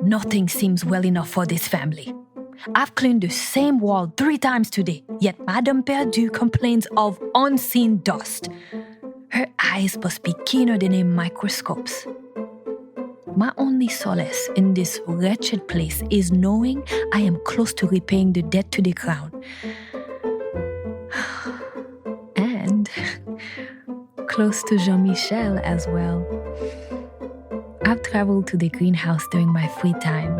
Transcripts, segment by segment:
Nothing seems well enough for this family. I've cleaned the same wall 3 times today, yet Madame Perdue complains of unseen dust. Her eyes must be keener than a microscope's. My only solace in this wretched place is knowing I am close to repaying the debt to the crown. And close to Jean-Michel as well. I've traveled to the greenhouse during my free time,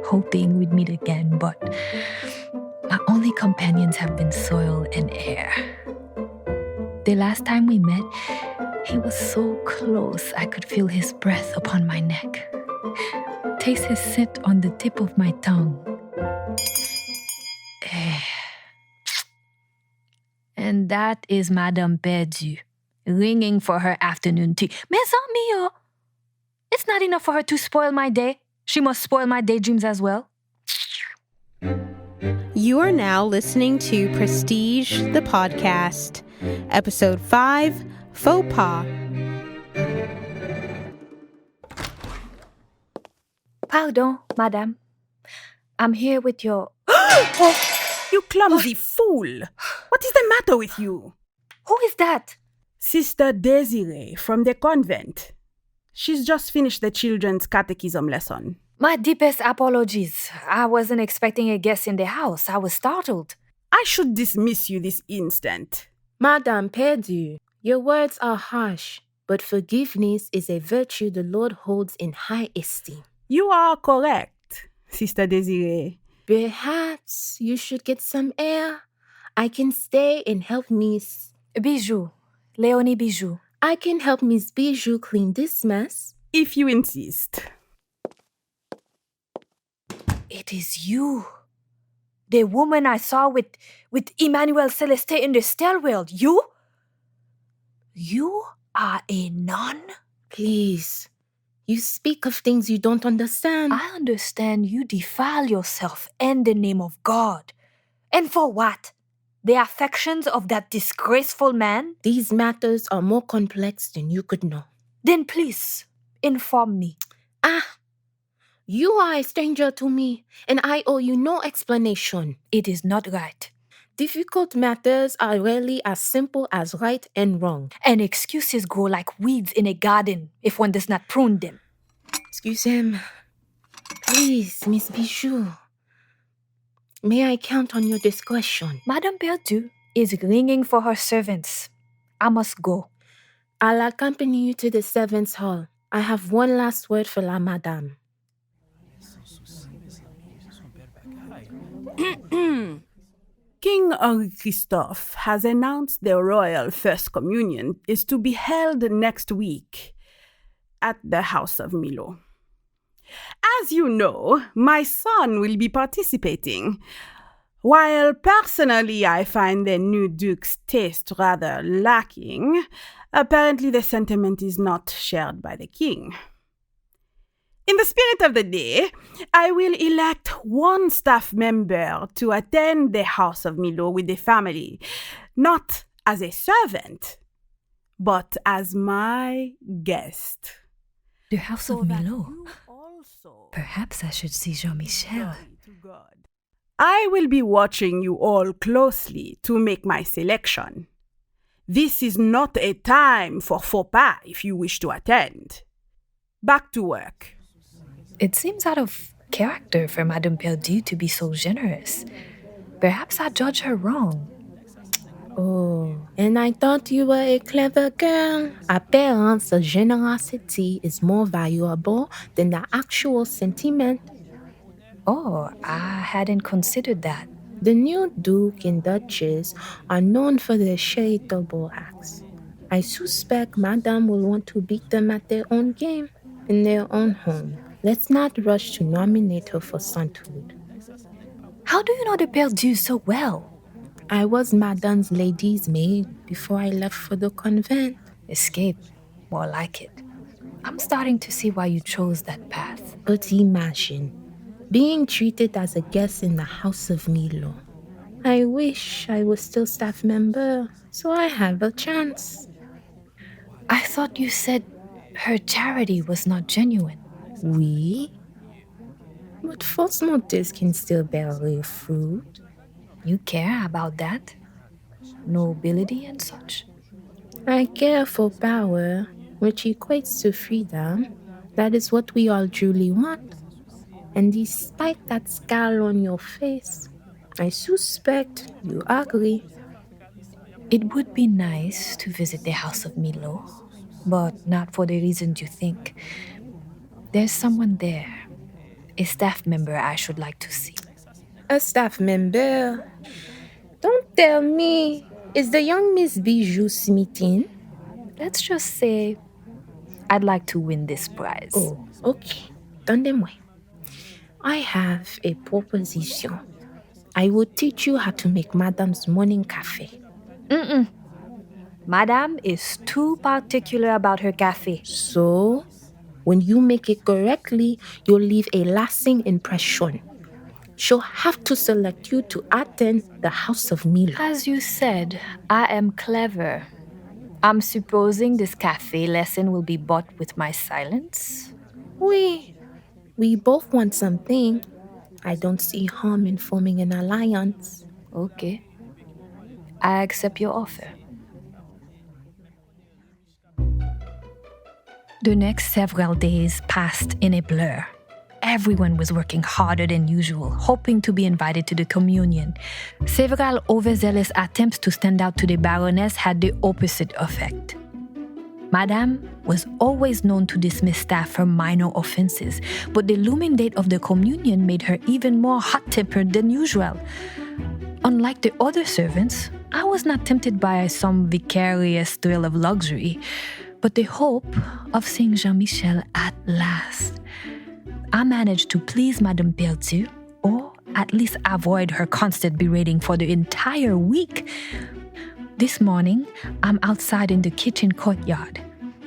hoping we'd meet again, but my only companions have been soil and air. The last time we met, he was so close I could feel his breath upon my neck, taste his scent on the tip of my tongue. And that is Madame Perdue, ringing for her afternoon tea. Mes amis, it's not enough for her to spoil my day. She must spoil my daydreams as well. You are now listening to Prestige, the podcast, episode 5, Faux Pas. Pardon, madame. I'm here with your... You clumsy fool! What is the matter with you? Who is that? Sister Desiree from the convent. She's just finished the children's catechism lesson. My deepest apologies. I wasn't expecting a guest in the house. I was startled. I should dismiss you this instant. Madame Perdue, your words are harsh, but forgiveness is a virtue the Lord holds in high esteem. You are correct, Sister Desiree. Perhaps you should get some air. I can stay and help Miss... Bijou. Léonie Bijou. I can help Miss Bijou clean this mess. If you insist. It is you. The woman I saw with Emmanuel Celeste in the stairwell. You? You are a nun? Please. You speak of things you don't understand. I understand you defile yourself in the name of God. And for what? The affections of that disgraceful man? These matters are more complex than you could know. Then please, inform me. You are a stranger to me, and I owe you no explanation. It is not right. Difficult matters are rarely as simple as right and wrong. And excuses grow like weeds in a garden if one does not prune them. Excuse him. Please, Miss Bijou. May I count on your discretion? Madame Perdue is ringing for her servants. I must go. I'll accompany you to the servants' hall. I have one last word for la madame. King Henri Christophe has announced the royal First Communion is to be held next week at the House of Milo. As you know, my son will be participating. While personally I find the new Duke's taste rather lacking, apparently the sentiment is not shared by the king. In the spirit of the day, I will elect one staff member to attend the House of Milo with the family, not as a servant, but as my guest. The House of Milo? Perhaps I should see Jean-Michel. I will be watching you all closely to make my selection. This is not a time for faux pas if you wish to attend. Back to work. It seems out of character for Madame Perdue to be so generous. Perhaps I judge her wrong. Oh, and I thought you were a clever girl. Apparence of generosity is more valuable than the actual sentiment. Oh, I hadn't considered that. The new Duke and Duchess are known for their charitable acts. I suspect Madame will want to beat them at their own game, in their own home. Let's not rush to nominate her for sainthood. How do you know the Perdue so well? I was Madame's lady's maid before I left for the convent. Escape, more like it. I'm starting to see why you chose that path. But imagine, being treated as a guest in the House of Milo. I wish I was still staff member, so I have a chance. I thought you said her charity was not genuine. Oui? But false motives can still bear real fruit. You care about that? Nobility and such? I care for power, which equates to freedom. That is what we all truly want. And despite that scowl on your face, I suspect you agree. It would be nice to visit the house of Milo, but not for the reasons you think. There's someone there, a staff member I should like to see. A staff member? Don't tell me. Is the young Miss Bijou Smithin? Let's just say I'd like to win this prize. Oh, okay. Donnez-moi. I have a proposition. I will teach you how to make Madame's morning cafe. Madame is too particular about her cafe. So, when you make it correctly, you'll leave a lasting impression. She'll have to select you to attend the House of Milo. As you said, I am clever. I'm supposing this cafe lesson will be bought with my silence? We both want something. I don't see harm in forming an alliance. Okay. I accept your offer. The next several days passed in a blur. Everyone was working harder than usual, hoping to be invited to the communion. Several overzealous attempts to stand out to the Baroness had the opposite effect. Madame was always known to dismiss staff for minor offenses, but the looming date of the communion made her even more hot-tempered than usual. Unlike the other servants, I was not tempted by some vicarious thrill of luxury, but the hope of seeing Jean-Michel at last. I managed to please Madame Perdue, or at least avoid her constant berating for the entire week. This morning, I'm outside in the kitchen courtyard,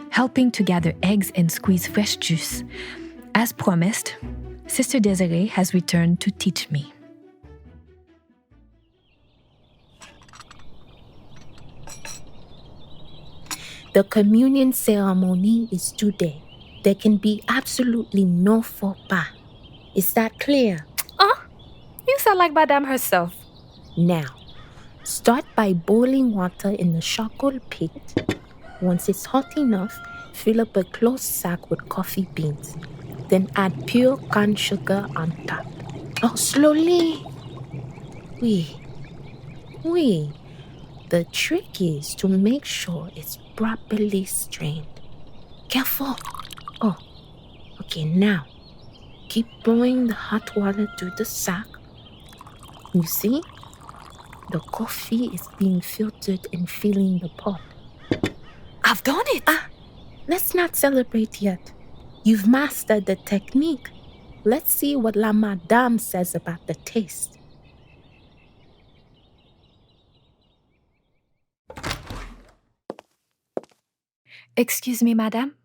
helping to gather eggs and squeeze fresh juice. As promised, Sister Desiree has returned to teach me. The communion ceremony is today. There can be absolutely no faux pas. Is that clear? Oh, you sound like Madame herself. Now, start by boiling water in the charcoal pit. Once it's hot enough, fill up a closed sack with coffee beans. Then add pure cane sugar on top. Oh, slowly. Oui. The trick is to make sure it's properly strained. Careful. Oh, okay, now keep pouring the hot water through the sack. You see? The coffee is being filtered and filling the pot. I've done it! Let's not celebrate yet. You've mastered the technique. Let's see what La Madame says about the taste. Excuse me, Madame.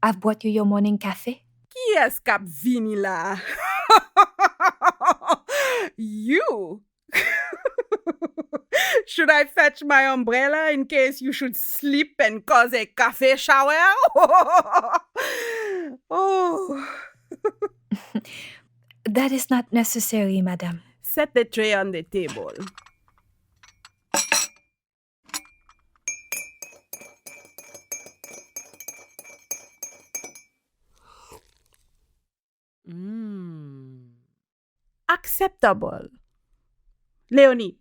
I've brought you your morning cafe. Yes, Cap Vinila. You? Should I fetch my umbrella in case you should slip and cause a cafe shower? Oh. That is not necessary, Madame. Set the tray on the table. Acceptable. Léonie,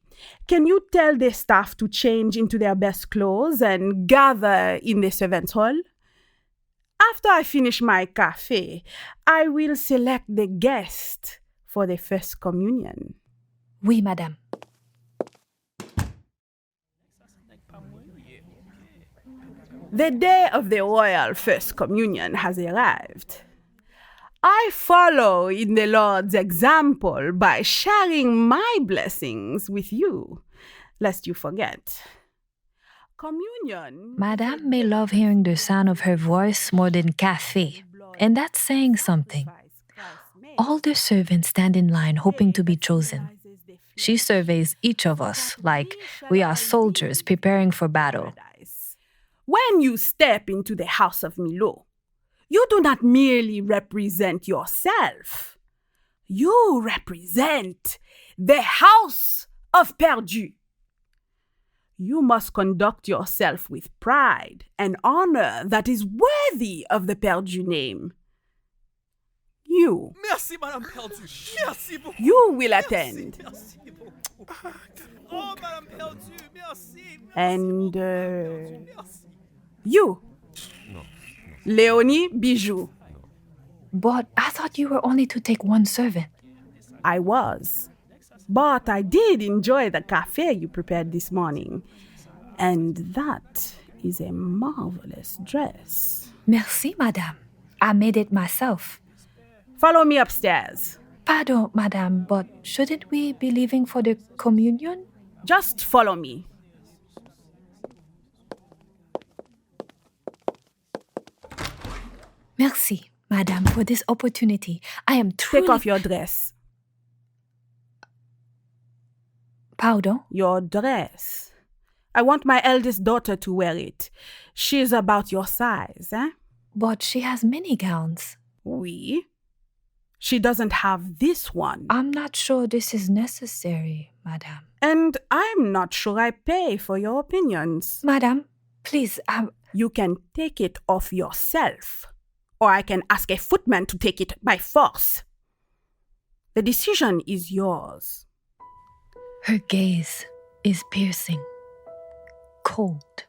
can you tell the staff to change into their best clothes and gather in the servants' hall? After I finish my cafe, I will select the guest for the first communion. Oui, Madame. The day of the royal first communion has arrived. I follow in the Lord's example by sharing my blessings with you, lest you forget. Communion. Madame may love hearing the sound of her voice more than cafe, and that's saying something. All the servants stand in line hoping to be chosen. She surveys each of us like we are soldiers preparing for battle. When you step into the house of Milo, you do not merely represent yourself. You represent the house of Perdue. You must conduct yourself with pride and honor that is worthy of the Perdue name. You. Merci, Madame Perdue. Merci beaucoup. You will attend. Merci beaucoup. Oh, Madame Perdue, merci. And you. Léonie Bijou. But I thought you were only to take one servant. I was. But I did enjoy the cafe you prepared this morning. And that is a marvelous dress. Merci, madame. I made it myself. Follow me upstairs. Pardon, madame, but shouldn't we be leaving for the communion? Just follow me. Merci, madame, for this opportunity. I am truly... Take off your dress. Pardon? Your dress. I want my eldest daughter to wear it. She's about your size, eh? But she has many gowns. Oui. She doesn't have this one. I'm not sure this is necessary, madame. And I'm not sure I pay for your opinions. Madame, please, You can take it off yourself, or I can ask a footman to take it by force. The decision is yours. Her gaze is piercing, cold.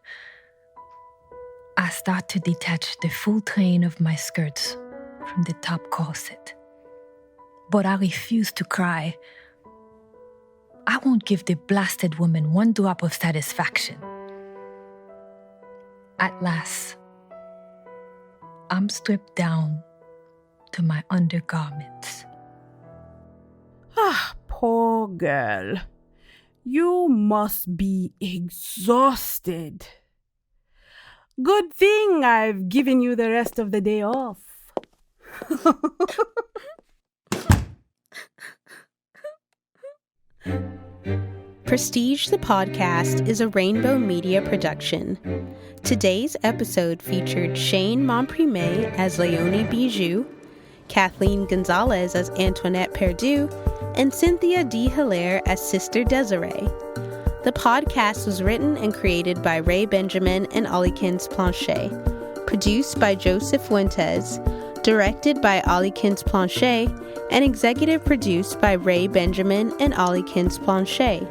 I start to detach the full train of my skirts from the top corset. But I refuse to cry. I won't give the blasted woman one drop of satisfaction. At last, I'm stripped down to my undergarments. Ah, poor girl. You must be exhausted. Good thing I've given you the rest of the day off. Prestige the Podcast is a Rainbow Media production. Today's episode featured Shane Monprime as Léonie Bijou, Kathleen Gonzalez as Antoinette Perdue, and Cynthia D. Hilaire as Sister Desiree. The podcast was written and created by Ray Benjamin and Olikins Planchet, produced by Joseph Fuentes, directed by Olikins Planchet, and executive produced by Ray Benjamin and Olikins Planchet.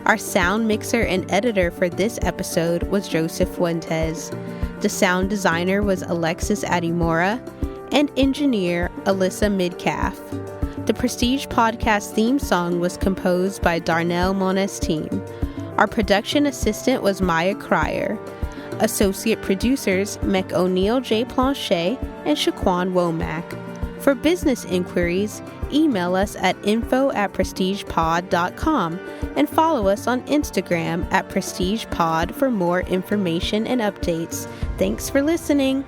Our sound mixer and editor for this episode was Joseph Fuentes. The sound designer was Alexis Adimora, and engineer Alyssa Midcalf. The Prestige Podcast theme song was composed by Darnell Monestine. Our production assistant was Maya Cryer. Associate producers Mec O'Neill J. Planchet and Shaquan Womack. For business inquiries, email us at info@prestigepod.com and follow us on Instagram @prestigepod for more information and updates. Thanks for listening.